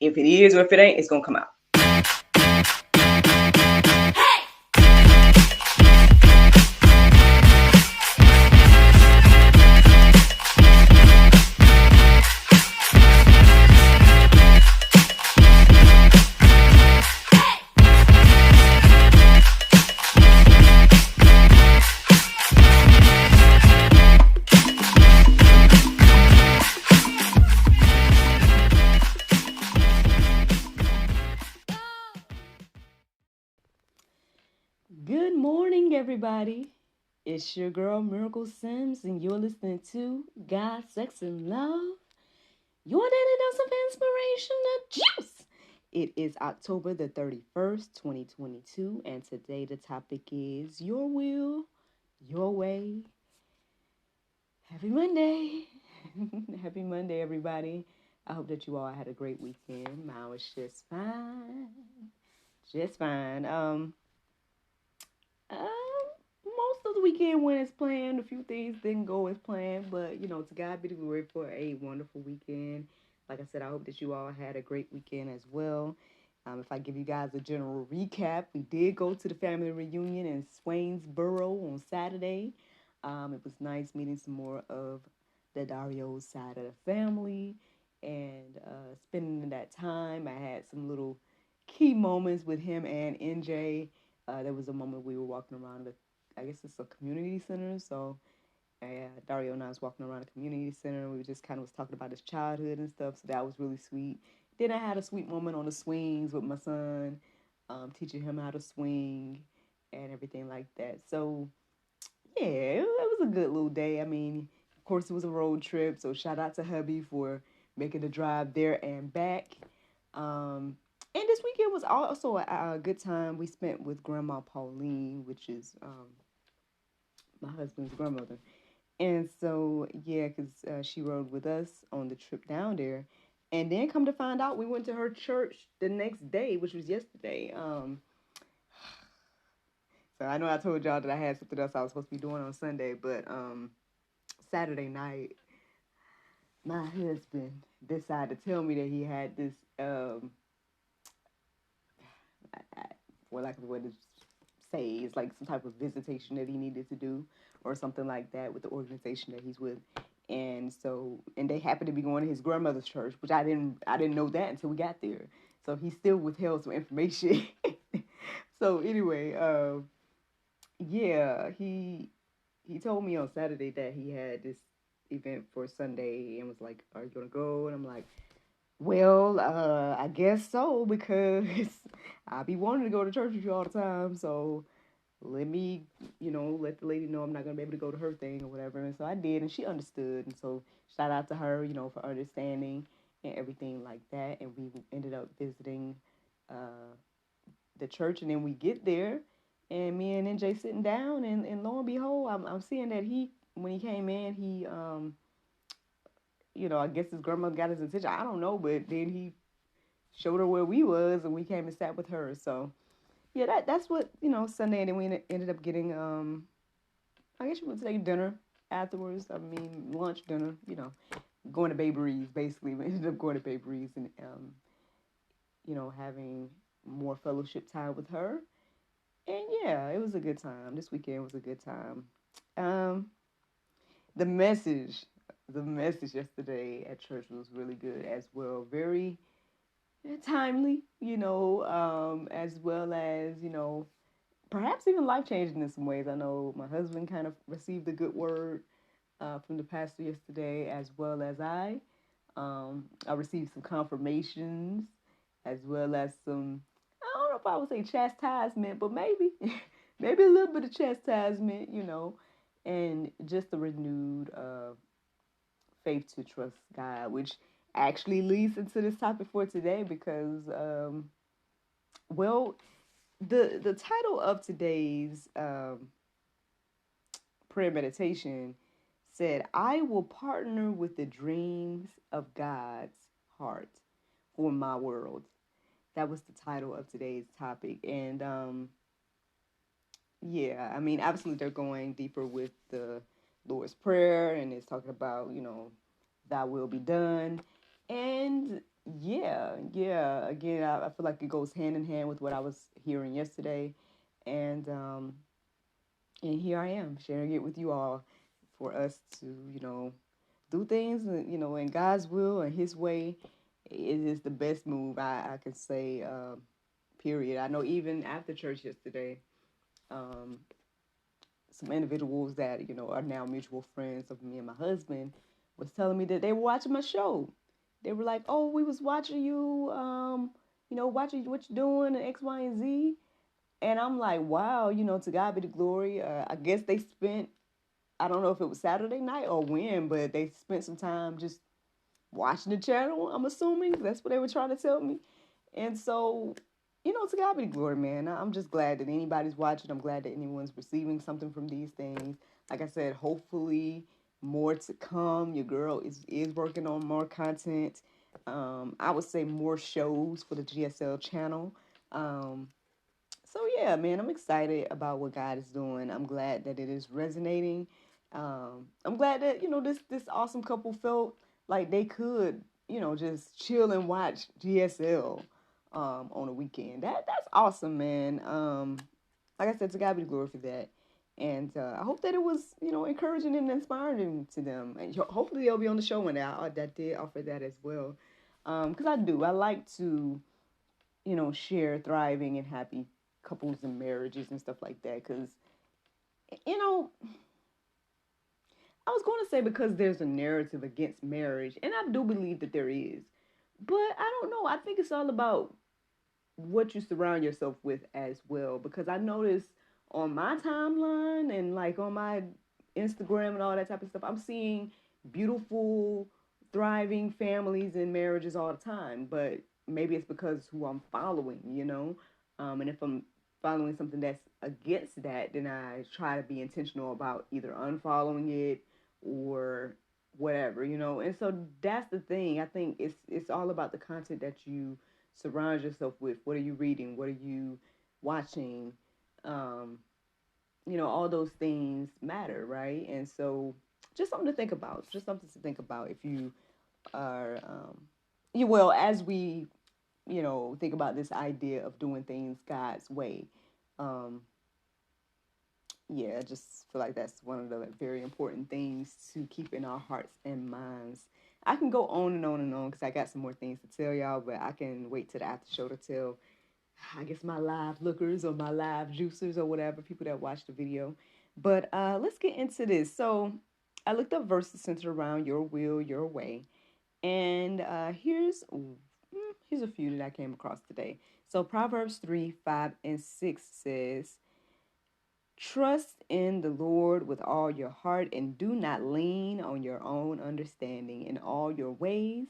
If it is or if it ain't, it's going to come out. Good morning, everybody. It's your girl, Miracle Sims, and you're listening to God, Sex, and Love. Your daily dose of inspiration and juice. It is October the 31st, 2022, and today the topic is Your Will, Your Way. Happy Monday. Happy Monday, everybody. I hope that you all had a great weekend. Mine was just fine. Just fine. Most of the weekend went as planned. A few things didn't go as planned, but to God be the glory for a wonderful weekend. Like I said, I hope that you all had a great weekend as well. If I give you guys a general recap, we did go to the family reunion in Swainsboro on Saturday. It was nice meeting some more of the Dario side of the family and spending that time. I had some little key moments with him and NJ. There was a moment we were walking around I guess it's a community center. So Dario and I was walking around a community center. We just kind of was talking about his childhood and stuff. So that was really sweet. Then I had a sweet moment on the swings with my son, teaching him how to swing and everything like that. So yeah, it was a good little day. I mean, of course, it was a road trip. So shout out to hubby for making the drive there and back. And this weekend was also a good time we spent with Grandma Pauline, which is my husband's grandmother. And so, yeah, because she rode with us on the trip down there. And then come to find out, we went to her church the next day, which was yesterday. So I know I told y'all that I had something else I was supposed to be doing on Sunday, but Saturday night, my husband decided to tell me that he had this, for lack of a way to say, it's like some type of visitation that he needed to do or something like that with the organization that he's with. And they happened to be going to his grandmother's church, which I didn't know that until we got there. So he still withheld some information. So anyway, yeah, he told me on Saturday that he had this event for Sunday and was like, "Are you gonna go?" And I'm like, "Well, I guess so, because I be wanting to go to church with you all the time. So let me, let the lady know I'm not gonna be able to go to her thing or whatever." And so I did, and she understood. And so shout out to her, for understanding and everything like that. And we ended up visiting the church, and then we get there, and me and NJ sitting down, and lo and behold, I'm seeing that when he came in, he I guess his grandmother got his attention. I don't know, but then he showed her where we was, and we came and sat with her. So yeah, that's what Sunday, and then we ended up getting I guess you would say dinner afterwards. I mean, lunch, dinner. Going to Babery's basically. We ended up going to Babery's and having more fellowship time with her. And yeah, it was a good time. This weekend was a good time. The message, yesterday at church was really good as well. Very timely, as well as, perhaps even life-changing in some ways. I know my husband kind of received a good word from the pastor yesterday, as well as I. I received some confirmations, as well as some, I don't know if I would say chastisement, but maybe, maybe a little bit of chastisement, and just a renewed faith to trust God, which actually leads into this topic for today because, well, the title of today's prayer meditation said, "I will partner with the dreams of God's heart for my world." That was the title of today's topic. And yeah, I mean, obviously they're going deeper with the Lord's Prayer, and it's talking about, thy will be done. And yeah. Again, I feel like it goes hand in hand with what I was hearing yesterday, and and here I am sharing it with you all for us to, do things, in God's will and His way. It is the best move I can say. Period. I know even after church yesterday, um, some individuals that are now mutual friends of me and my husband was telling me that they were watching my show. They were like, "Oh, we was watching you, watching what you're doing and X, Y, and Z." And I'm like, "Wow, to God be the glory." I guess they spent, I don't know if it was Saturday night or when, but they spent some time just watching the channel. I'm assuming that's what they were trying to tell me. And so, to God be the glory, man. I'm just glad that anybody's watching. I'm glad that anyone's receiving something from these things. Like I said, hopefully more to come. Your girl is working on more content. I would say more shows for the GSL channel. Um, so yeah, man, I'm excited about what God is doing. I'm glad that it is resonating. I'm glad that this awesome couple felt like they could just chill and watch GSL on a weekend. That's awesome, man. Like I said, to God be the glory for that. And I hope that it was encouraging and inspiring to them. And hopefully they'll be on the show one day. I did offer that as well, because I like to share thriving and happy couples and marriages and stuff like that. Because, you know, I was going to say because there's a narrative against marriage, and I do believe that there is. But I don't know. I think it's all about what you surround yourself with as well. Because I notice on my timeline and like on my Instagram and all that type of stuff, I'm seeing beautiful, thriving families and marriages all the time. But maybe it's because who I'm following. And if I'm following something that's against that, then I try to be intentional about either unfollowing it or whatever. And so that's the thing. I think it's all about the content that you surround yourself with. What are you reading? What are you watching? Um, all those things matter, right? And so just something to think about. Just something to think about if you are, well, as we, think about this idea of doing things God's way. Um, yeah, I just feel like that's one of the very important things to keep in our hearts and minds. I can go on and on and on because I got some more things to tell y'all, but I can wait till the after show to tell, I guess, my live lookers or my live juicers or whatever, people that watch the video. But let's get into this. So I looked up verses centered around your will, your way. And here's a few that I came across today. So Proverbs 3, 5, and 6 says, "Trust in the Lord with all your heart and do not lean on your own understanding. In all your ways,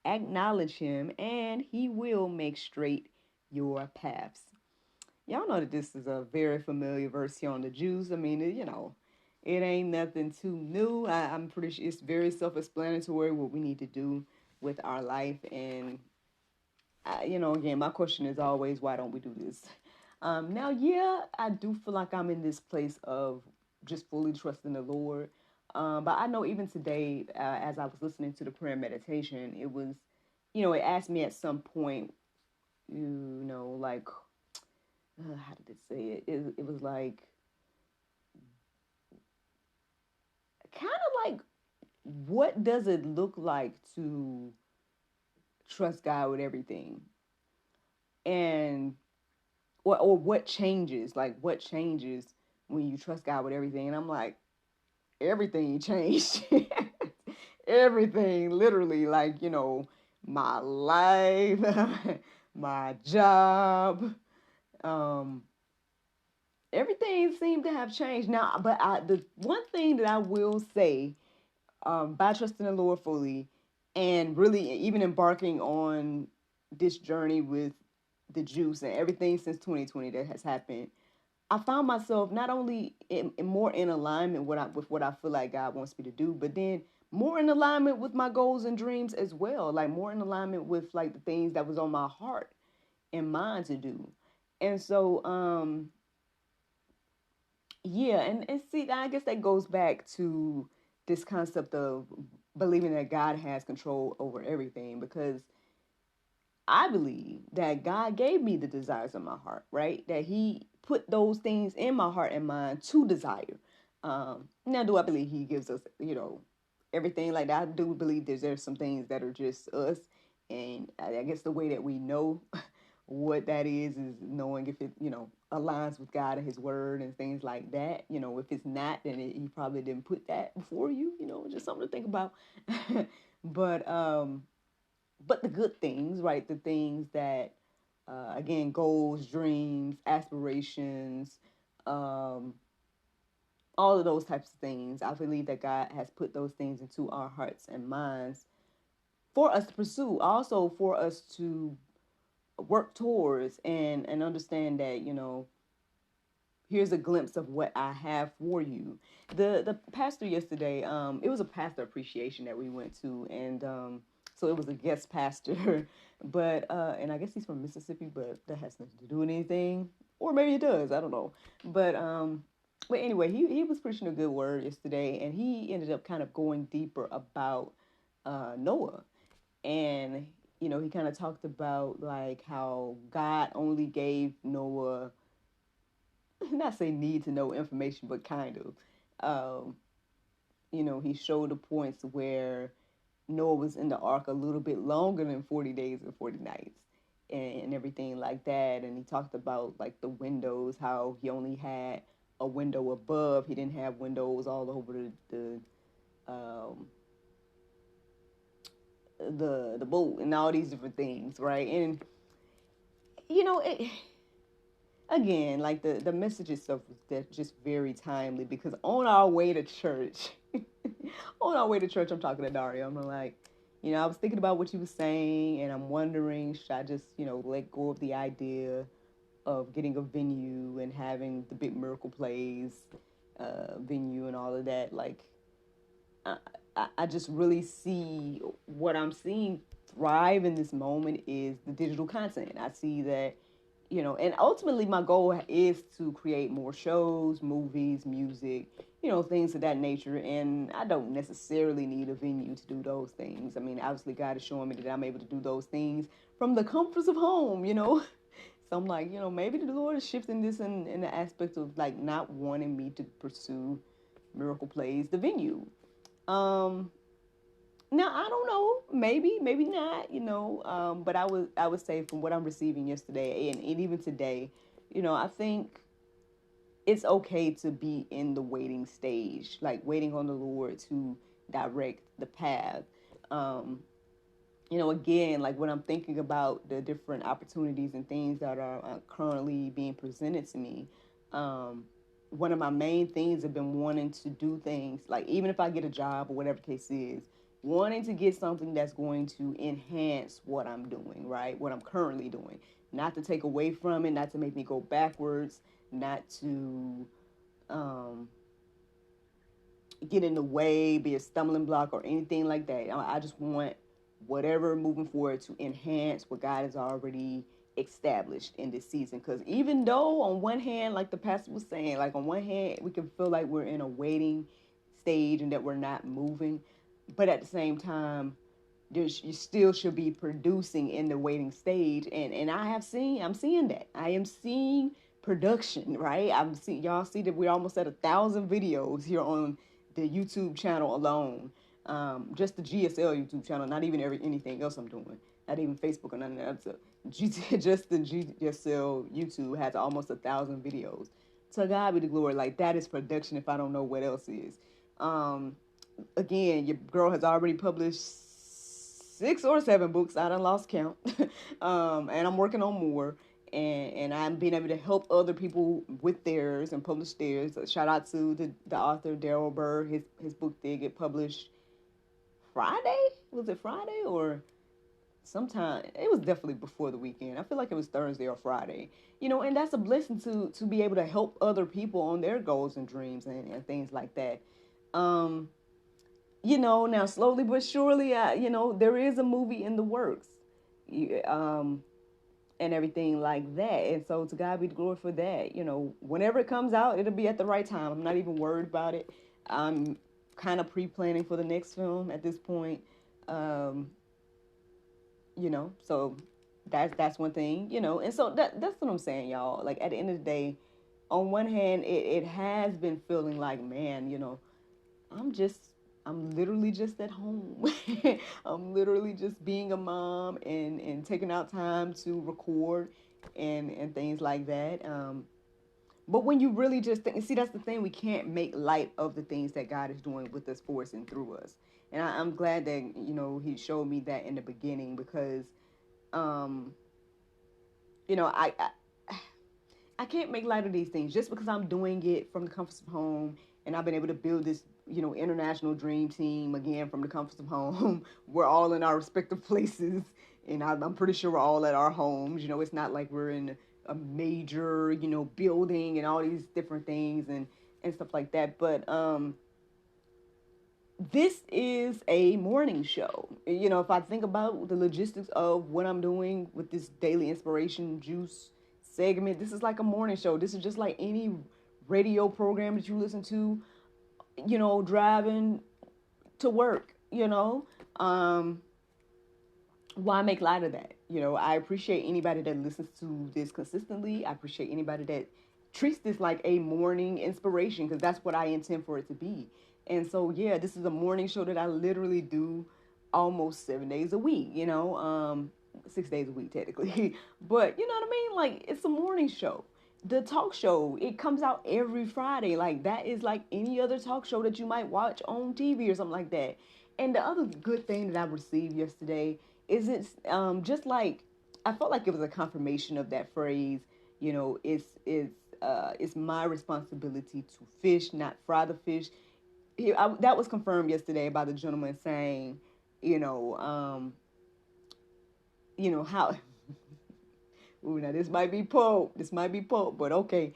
acknowledge him, and he will make straight your paths." Y'all know that this is a very familiar verse here on the Jews. I mean, it ain't nothing too new. I'm pretty sure it's very self-explanatory what we need to do with our life. And, again, my question is always, why don't we do this? Now, yeah, I do feel like I'm in this place of just fully trusting the Lord. But I know even today, as I was listening to the prayer meditation, it was, it asked me at some point, like, how did it say it? It was like, kind of like, what does it look like to trust God with everything? And or what changes? Like, what changes when you trust God with everything? And I'm like, everything changed. Everything, literally, like, my life, my job, um, everything seemed to have changed. Now, but the one thing that I will say, by trusting the Lord fully and really even embarking on this journey with the juice and everything since 2020 that has happened, I found myself not only more in alignment with what I feel like God wants me to do, but then more in alignment with my goals and dreams as well. Like more in alignment with like the things that was on my heart and mind to do. And so, yeah, and see, I guess that goes back to this concept of believing that God has control over everything, because I believe that God gave me the desires of my heart, right? That He put those things in my heart and mind to desire. Now, do I believe He gives us, everything like that? I do believe there's some things that are just us, and I guess the way that we know what that is knowing if it, aligns with God and His Word and things like that. If it's not, then He probably didn't put that before you. Just something to think about. but but the good things, right? The things that, again, goals, dreams, aspirations, um, all of those types of things. I believe that God has put those things into our hearts and minds for us to pursue, also for us to work towards and understand that, here's a glimpse of what I have for you. The pastor yesterday, it was a pastor appreciation that we went to, and so it was a guest pastor, but and I guess he's from Mississippi, but that has nothing to do with anything, or maybe it does, I don't know. But anyway, he was preaching a good word yesterday, and he ended up kind of going deeper about Noah, and he kind of talked about like how God only gave Noah, not say need to know information, but kind of. He showed the points where Noah was in the ark a little bit longer than 40 days and 40 nights and everything like that. And he talked about like the windows, how he only had a window above. He didn't have windows all over the boat and all these different things, right? And it, again, like the message itself was just very timely because on our way to church, I'm talking to Dario. I'm like, I was thinking about what you were saying, and I'm wondering, should I just, let go of the idea of getting a venue and having the big miracle plays venue and all of that? Like, I just really see what I'm seeing thrive in this moment is the digital content. I see that, and ultimately my goal is to create more shows, movies, music, things of that nature. And I don't necessarily need a venue to do those things. I mean, obviously God is showing me that I'm able to do those things from the comforts of home, So I'm like, maybe the Lord is shifting this in the aspect of like not wanting me to pursue Miracle Plays, the venue. Now I don't know, maybe not, but I would say from what I'm receiving yesterday and even today, I think it's okay to be in the waiting stage, like waiting on the Lord to direct the path. Um, again, like when I'm thinking about the different opportunities and things that are currently being presented to me, one of my main things have been wanting to do things, like even if I get a job or whatever the case is, wanting to get something that's going to enhance what I'm doing, right? What I'm currently doing. Not to take away from it, not to make me go backwards, not to get in the way, be a stumbling block or anything like that. I just want whatever moving forward to enhance what God has already established in this season. Because even though on one hand, like the pastor was saying, like on one hand, we can feel like we're in a waiting stage and that we're not moving. But at the same time, you still should be producing in the waiting stage. And I'm seeing that. I am seeing production, right? Y'all see that we're almost at 1,000 videos here on the YouTube channel alone. Just the GSL YouTube channel, not even anything else I'm doing. Not even Facebook or nothing else. Just the GSL YouTube has almost 1,000 videos. To God be the glory. Like that is production if I don't know what else is. Again, your girl has already published 6 or 7 books. I done lost count. And I'm working on more. And I'm being able to help other people with theirs and publish theirs. Shout out to the author, Daryl Burr. His book did get published Friday? Was it Friday or sometime? It was definitely before the weekend. I feel like it was Thursday or Friday. And that's a blessing to be able to help other people on their goals and dreams and things like that. Now slowly but surely, there is a movie in the works. And everything like that. And so to God be the glory for that. Whenever it comes out, it'll be at the right time. I'm not even worried about it. I'm kind of pre-planning for the next film at this point. So that's one thing, and so that's what I'm saying, y'all. Like at the end of the day, on one hand, it has been feeling like, man, I'm just I'm literally just at home. I'm literally just being a mom and taking out time to record and things like that. But when you really just think, see, that's the thing, we can't make light of the things that God is doing with us, for us, and through us. And I'm glad that He showed me that in the beginning, because um, I can't make light of these things just because I'm doing it from the comforts of home, and I've been able to build this, international dream team again from the comforts of home. We're all in our respective places, and I'm pretty sure we're all at our homes. It's not like we're in a major, building and all these different things and stuff like that. But this is a morning show. If I think about the logistics of what I'm doing with this daily inspiration juice segment, this is like a morning show. This is just like any radio program that you listen to, driving to work, why make light of that? I appreciate anybody that listens to this consistently. I appreciate anybody that treats this like a morning inspiration, because that's what I intend for it to be. And so, yeah, this is a morning show that I literally do almost 7 days a week, 6 days a week technically. But you know what I mean? Like, it's a morning show. The talk show, it comes out every Friday. Like, that is like any other talk show that you might watch on TV or something like that. And the other good thing that I received yesterday is it's just like, I felt like it was a confirmation of that phrase. It's my responsibility to fish, not fry the fish. That was confirmed yesterday by the gentleman saying, you know, um, how. Ooh, now this might be Pope. This might be Pope, but okay.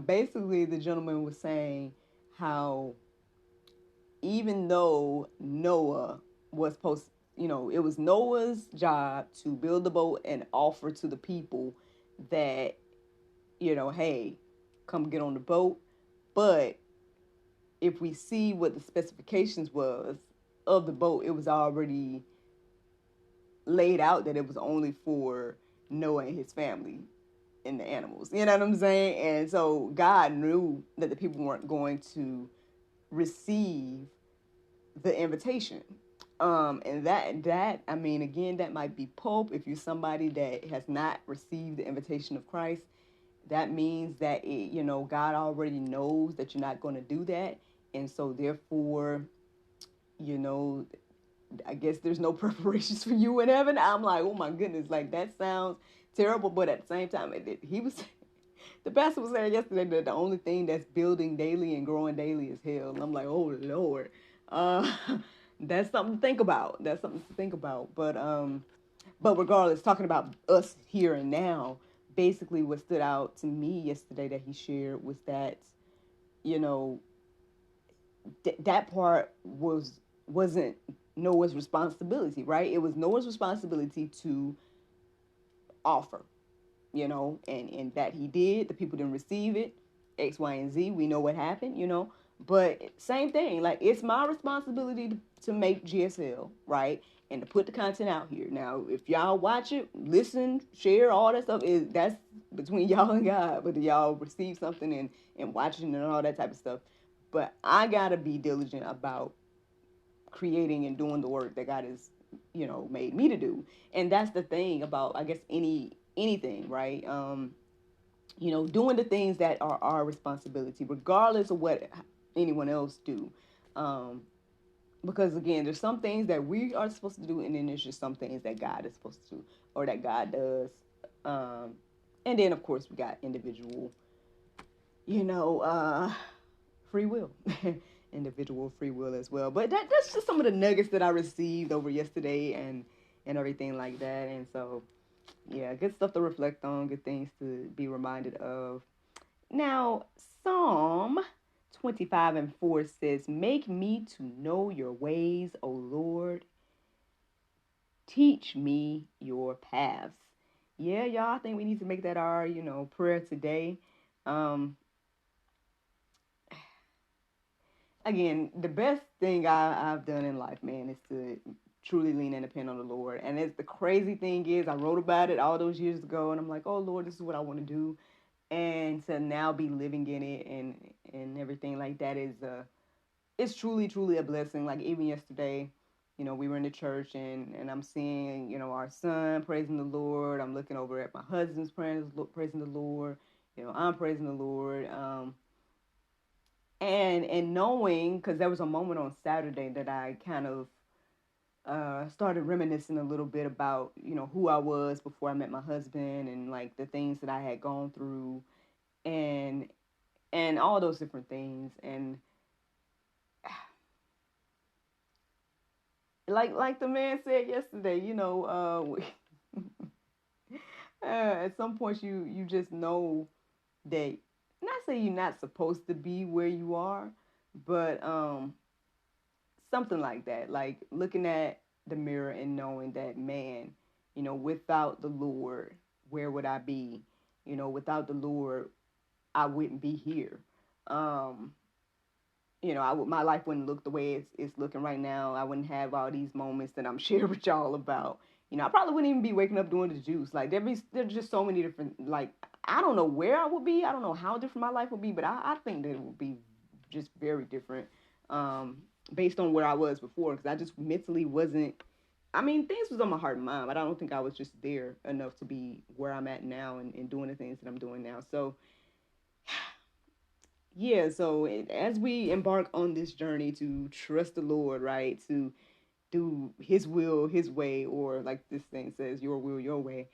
Basically, the gentleman was saying how even though Noah was supposed, it was Noah's job to build the boat and offer to the people that, hey, come get on the boat. But if we see what the specifications was of the boat, it was already laid out that it was only for Noah and his family and the animals. You know what I'm saying? And so God knew that the people weren't going to receive the invitation. And that I mean, again, that might be Pope. If you're somebody that has not received the invitation of Christ, that means that God already knows that you're not going to do that, and so therefore, you know, I guess there's no preparations for you in heaven. I'm like, oh my goodness, like that sounds terrible, but at the same time, he was. The pastor was saying yesterday that the only thing that's building daily and growing daily is hell. And I'm like, oh Lord, uh, that's something to think about. That's something to think about. But regardless, talking about us here and now, basically what stood out to me yesterday that he shared was that, you know, that part wasn't Noah's responsibility, right? It was Noah's responsibility to offer, and that he did. The people didn't receive it, X, Y, and Z. We know what happened, But same thing, like it's my responsibility to make GSL, right? And to put the content out here. Now, if y'all watch it, listen, share, all that stuff, that's between y'all and God, whether y'all receive something and watching and all that type of stuff. But I gotta be diligent about creating and doing the work that God has, made me to do. And that's the thing about, I guess, anything, right? Doing the things that are our responsibility, regardless of what anyone else do. Because again, there's some things that we are supposed to do, and then there's just some things that God is supposed to do, or that God does. And then of course we got individual, free will. Individual free will as well. But that's just some of the nuggets that I received over yesterday and everything like that. And so, yeah, good stuff to reflect on, good things to be reminded of. Now, Psalm 25:4 says, "Make me to know your ways, O Lord. Teach me your paths." Yeah, y'all, I think we need to make that our, prayer today. Again, the best thing I've done in life, man, is to truly lean and depend on the Lord. And it's the crazy thing is, I wrote about it all those years ago, and I'm like, oh Lord, this is what I want to do, and to now be living in it and everything like that is it's truly a blessing. Like even yesterday, we were in the church and I'm seeing, our son praising the Lord. I'm looking over at my husband's praising the Lord. I'm praising the Lord. And knowing, because there was a moment on Saturday that I kind of started reminiscing a little bit about, who I was before I met my husband and like the things that I had gone through and all those different things. And like the man said yesterday, at some point you just know that, not say you're not supposed to be where you are, but something like that, like looking at the mirror and knowing that, man, without the Lord, where would I be? Without the Lord, I wouldn't be here. My life wouldn't look the way it's looking right now. I wouldn't have all these moments that I'm sharing with y'all about. I probably wouldn't even be waking up doing the juice. Like there's just so many different, like, I don't know where I would be. I don't know how different my life would be, but I think that it would be just very different based on where I was before, because I just mentally wasn't. I mean, things was on my heart and mind, but I don't think I was just there enough to be where I'm at now and doing the things that I'm doing now. So yeah, so as we embark on this journey to trust the Lord, right, to do His will, His way, or like this thing says, your will, your way.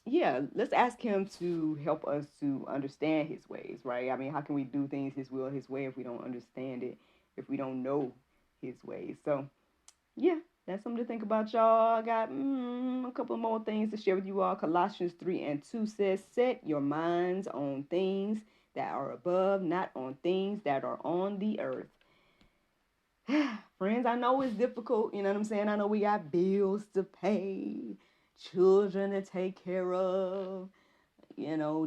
Yeah, let's ask Him to help us to understand His ways, right? I mean, how can we do things His will, His way if we don't understand it, if we don't know His ways? So, yeah, that's something to think about, y'all. I got a couple more things to share with you all. Colossians 3:2 says, set your minds on things that are above, not on things that are on the earth. Friends, I know it's difficult. You know what I'm saying? I know we got bills to pay, children to take care of,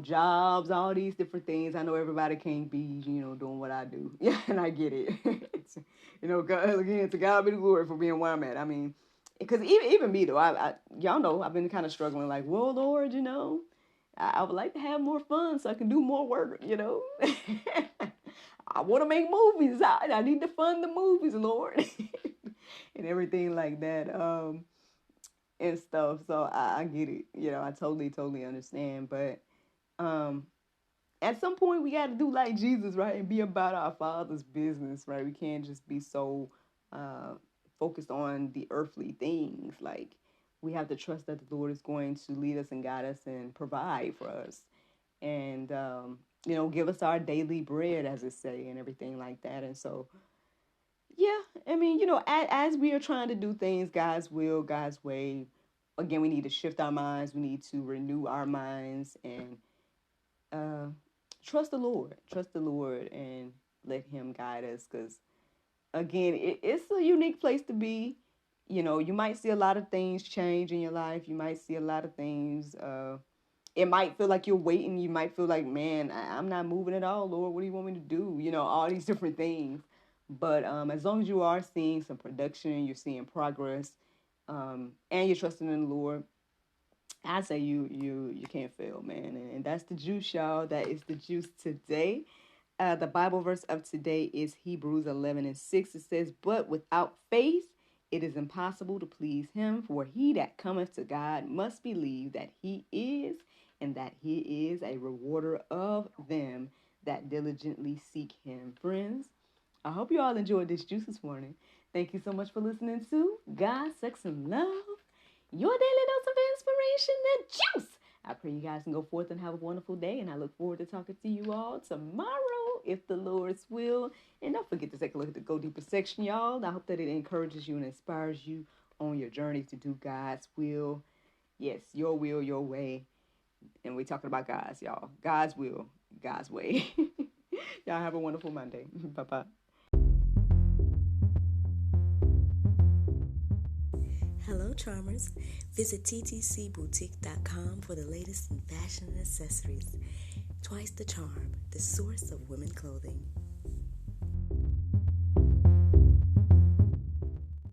jobs, all these different things. I know everybody can't be, doing what I do. Yeah, and I get it. God, again, to God be the glory for being where I'm at. I mean, because even me, though, y'all know I've been kind of struggling, like, well, Lord, I would like to have more fun so I can do more work, I want to make movies. I need to fund the movies, Lord, and everything like that, and stuff. So I get it. I totally understand. But at some point, we got to do like Jesus, right, and be about our Father's business, right? We can't just be so focused on the earthly things. Like, we have to trust that the Lord is going to lead us and guide us and provide for us. And give us our daily bread, as it say, and everything like that. And so, yeah, I mean, as we are trying to do things God's will, God's way, again, we need to shift our minds. We need to renew our minds and trust the Lord, and let Him guide us. Because, again, it's a unique place to be. You might see a lot of things change in your life. You might see a lot of things. It might feel like you're waiting. You might feel like, man, I'm not moving at all, Lord. What do you want me to do? All these different things. But as long as you are seeing some production, you're seeing progress, and you're trusting in the Lord, I say you can't fail, man. And that's the juice, y'all. That is the juice today. The Bible verse of today is Hebrews 11:6. It says, but without faith, it is impossible to please Him, for he that cometh to God must believe that He is, and that He is a rewarder of them that diligently seek Him. Friends, I hope you all enjoyed this juice this morning. Thank you so much for listening to God, Sex, and Love, your daily dose of inspiration and juice. I pray you guys can go forth and have a wonderful day, and I look forward to talking to you all tomorrow, if the Lord's will. And don't forget to take a look at the Go Deeper section, y'all. I hope that it encourages you and inspires you on your journey to do God's will. Yes, your will, your way. And we're talking about God's, y'all. God's will, God's way. Y'all have a wonderful Monday. Bye-bye. Hello, charmers. Visit ttcboutique.com for the latest in fashion and accessories. Twice the Charm, the source of women clothing.